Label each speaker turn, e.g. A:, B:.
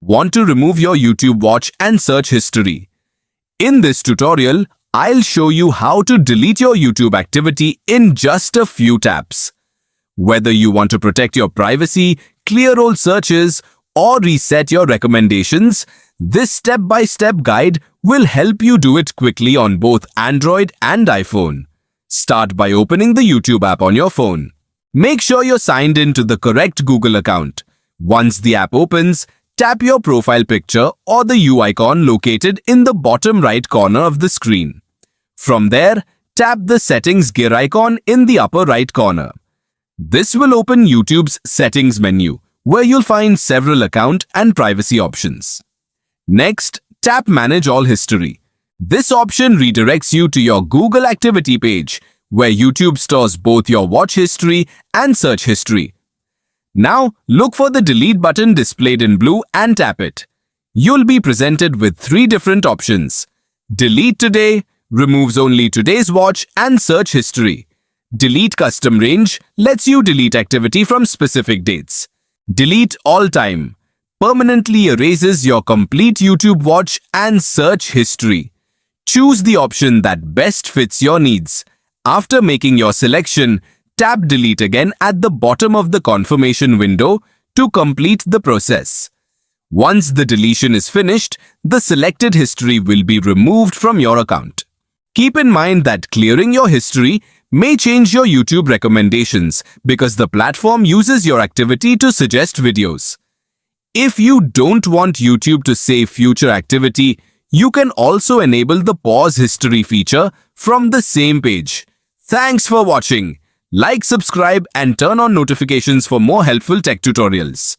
A: Want to remove your YouTube watch and search history? In this tutorial, I'll show you how to delete your YouTube activity in just a few taps. Whether you want to protect your privacy, clear old searches, or reset your recommendations, this step-by-step guide will help you do it quickly on both Android and iPhone. Start by opening the YouTube app on your phone. Make sure you're signed in to the correct Google account. Once the app opens, tap your profile picture or the U icon located in the bottom right corner of the screen. From there, tap the Settings gear icon in the upper right corner. This will open YouTube's Settings menu, where you'll find several account and privacy options. Next, tap Manage All History. This option redirects you to your Google Activity page, where YouTube stores both your watch history and search history. Now, look for the Delete button displayed in blue and tap it. You'll be presented with 3 different options. Delete Today removes only today's watch and search history. Delete Custom Range lets you delete activity from specific dates. Delete All Time permanently erases your complete YouTube watch and search history. Choose the option that best fits your needs. After making your selection, tap Delete again at the bottom of the confirmation window to complete the process. Once the deletion is finished, the selected history will be removed from your account. Keep in mind that clearing your history may change your YouTube recommendations because the platform uses your activity to suggest videos. If you don't want YouTube to save future activity, you can also enable the Pause History feature from the same page. Thanks for watching. Like, subscribe, and turn on notifications for more helpful tech tutorials.